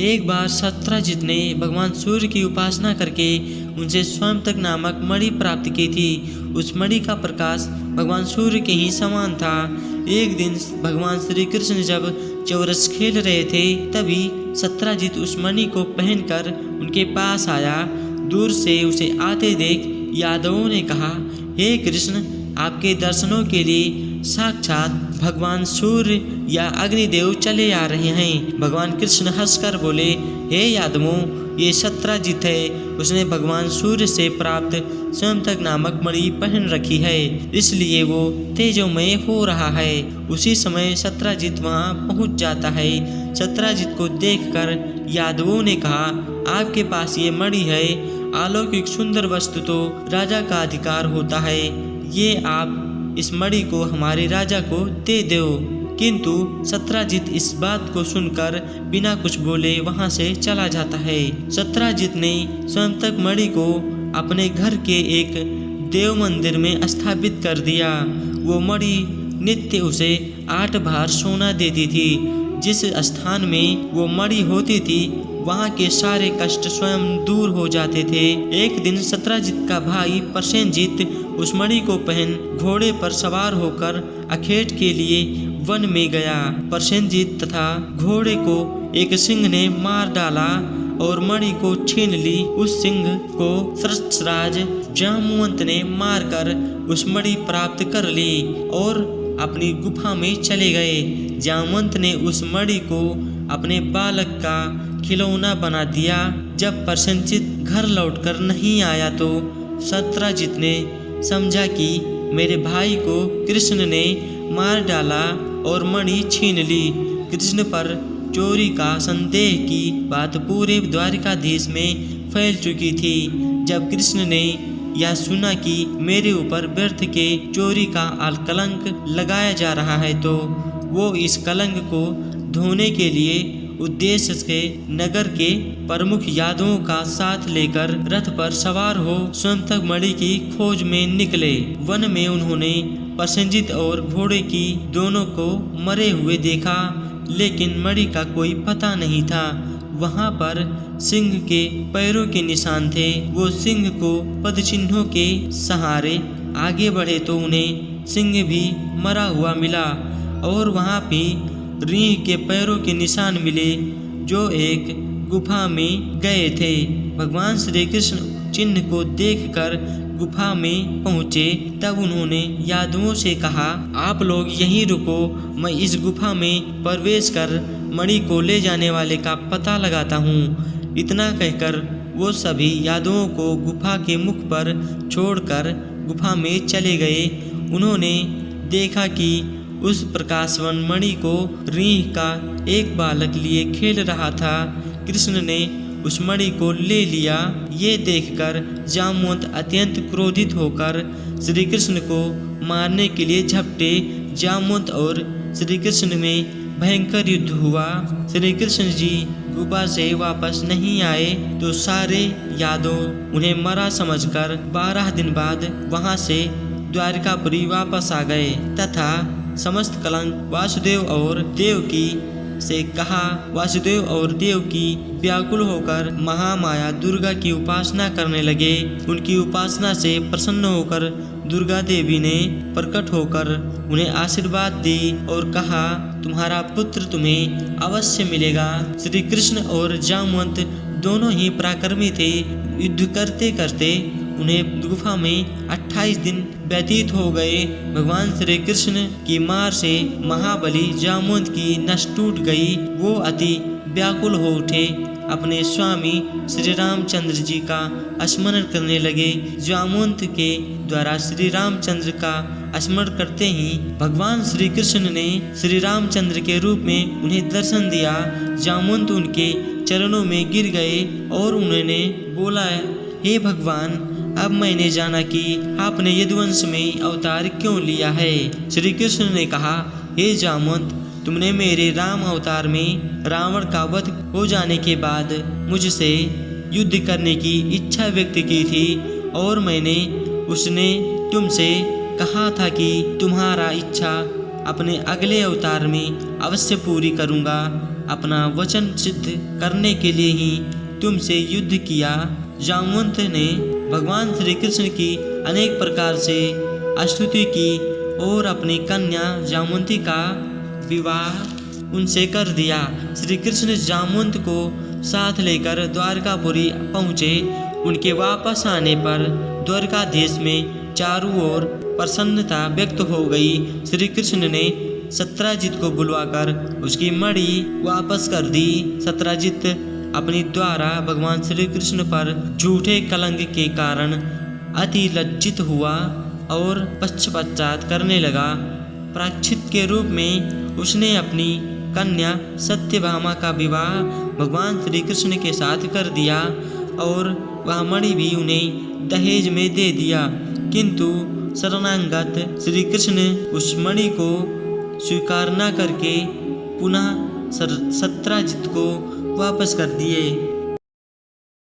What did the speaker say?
एक बार सत्यजित ने भगवान सूर्य की उपासना करके उनसे स्वयंतक नामक मणि प्राप्त की थी। उस मणि का प्रकाश भगवान सूर्य के ही समान था। एक दिन भगवान श्री कृष्ण जब चौरस खेल रहे थे, तभी सत्यजित उस मणि को पहनकर उनके पास आया। दूर से उसे आते देख यादवों ने कहा, हे कृष्ण, आपके दर्शनों के लिए साक्षात भगवान सूर्य या अग्निदेव चले आ रहे हैं। भगवान कृष्ण हंसकर बोले, हे यादवों, ये सत्यजित है। उसने भगवान सूर्य से प्राप्त स्वयंतक नामक मणि पहन रखी है, इसलिए वो तेजोमय हो रहा है। उसी समय सत्यजित वहाँ पहुँच जाता है। सत्यजित को देखकर यादवों ने कहा, आपके पास ये मणि है। अलौकिक सुंदर वस्तु तो राजा का अधिकार होता है। ये आप इस मणि को हमारे राजा को दे दो। किंतु सत्यजित इस बात को सुनकर बिना कुछ बोले वहां से चला जाता है। सत्यजित ने स्वयंतक मणि को अपने घर के एक देव मंदिर में स्थापित कर दिया। वो मणि नित्य उसे 8 भार सोना देती थी। जिस स्थान में वो मणि होती थी, वहाँ के सारे कष्ट स्वयं दूर हो जाते थे। एक दिन सत्यजित का भाई प्रसेनजीत उस मणि को पहन घोड़े पर सवार होकर अखेट के लिए वन में गया। प्रसेनजीत तथा घोड़े को एक सिंह ने मार डाला और मणि को छीन ली। उस सिंह को सृष्टराज जामवंत ने मारकर उस मणि प्राप्त कर ली और अपनी गुफा में चले गए। जामवंत ने उस मणि को अपने बालक का खिलौना बना दिया। जब प्रसेनजीत घर लौटकर नहीं आया तो सत्यजित ने समझा कि मेरे भाई को कृष्ण ने मार डाला और मणि छीन ली। कृष्ण पर चोरी का संदेह की बात पूरे द्वारिकाधीश में फैल चुकी थी। जब कृष्ण ने यह सुना कि मेरे ऊपर व्यर्थ के चोरी का कलंक लगाया जा रहा है, तो वो इस कलंक को धोने के लिए उद्देश्य से नगर के प्रमुख यादवों का साथ लेकर रथ पर सवार हो स्वयंतक मणि की खोज में निकले। वन में उन्होंने प्रसेनजीत और घोड़े की दोनों को मरे हुए देखा, लेकिन मणि का कोई पता नहीं था। वहां पर सिंह के पैरों के निशान थे। वो सिंह को पदचिन्हों के सहारे आगे बढ़े तो उन्हें सिंह भी मरा हुआ मिला और वहां भी रींह के पैरों के निशान मिले जो एक गुफा में गए थे। भगवान श्री कृष्ण चिन्ह को देखकर गुफा में पहुँचे। तब उन्होंने यादवों से कहा, आप लोग यहीं रुको, मैं इस गुफा में प्रवेश कर मणि को ले जाने वाले का पता लगाता हूँ। इतना कहकर वो सभी यादवों को गुफा के मुख पर छोड़कर गुफा में चले गए। उन्होंने देखा कि उस प्रकाशवन मणि को रींह का एक बालक लिए खेल रहा था। कृष्ण ने उस मणि को ले लिया। ये देखकर जामवंत अत्यंत क्रोधित होकर श्री कृष्ण को मारने के लिए झपटे। जामवंत और श्री कृष्ण में भयंकर युद्ध हुआ। श्री कृष्ण जी गुफा से वापस नहीं आए तो सारे यादव उन्हें मरा समझकर 12 दिन बाद वहां से द्वारकापुरी वापस आ गए तथा समस्त कलंक वासुदेव और देवकी से कहा। वासुदेव और देवकी व्याकुल होकर महामाया दुर्गा की उपासना करने लगे। उनकी उपासना से प्रसन्न होकर दुर्गा देवी ने प्रकट होकर उन्हें आशीर्वाद दी और कहा, तुम्हारा पुत्र तुम्हें अवश्य मिलेगा। श्री कृष्ण और जामवंत दोनों ही पराक्रमी थे। युद्ध करते करते उन्हें गुफा में 28 दिन व्यतीत हो गए। भगवान श्री कृष्ण की मार से महाबली जामवंत की नस टूट गई। वो अति व्याकुल हो उठे। अपने स्वामी श्री रामचंद्र जी का स्मरण करने लगे। जामवंत के द्वारा श्री रामचंद्र का स्मरण करते ही भगवान श्री कृष्ण ने श्री रामचंद्र के रूप में उन्हें दर्शन दिया। जामवंत उनके चरणों में गिर गए और उन्होंने बोला, हे भगवान, अब मैंने जाना कि आपने यदुवंश में अवतार क्यों लिया है। श्री कृष्ण ने कहा, हे जामवंत, तुमने मेरे राम अवतार में रावण का वध हो जाने के बाद मुझसे युद्ध करने की इच्छा व्यक्त की थी और मैंने उसने तुमसे कहा था कि तुम्हारा इच्छा अपने अगले अवतार में अवश्य पूरी करूंगा। अपना वचन सिद्ध करने के लिए ही तुमसे युद्ध किया। जामवंत ने भगवान श्री कृष्ण की अनेक प्रकार से स्तुति की और अपनी कन्या जामवंती का विवाह उनसे कर दिया। श्री कृष्ण जामवंत को साथ लेकर द्वारकापुरी पहुँचे। उनके वापस आने पर द्वारकाधीश में चारों ओर प्रसन्नता व्यक्त हो गई। श्री कृष्ण ने सत्राजित को बुलवाकर उसकी मणि वापस कर दी। सत्राजित अपनी द्वारा भगवान श्री कृष्ण पर झूठे कलंक के कारण अति लज्जित हुआ और पश्चाताप करने लगा। प्रायश्चित के रूप में उसने अपनी कन्या सत्यभामा का विवाह भगवान श्री कृष्ण के साथ कर दिया और वह मणि भी उन्हें दहेज में दे दिया। किंतु शरणागत श्री कृष्ण उस मणि को स्वीकार न करके पुनः सत्राजित को वापस कर दिए।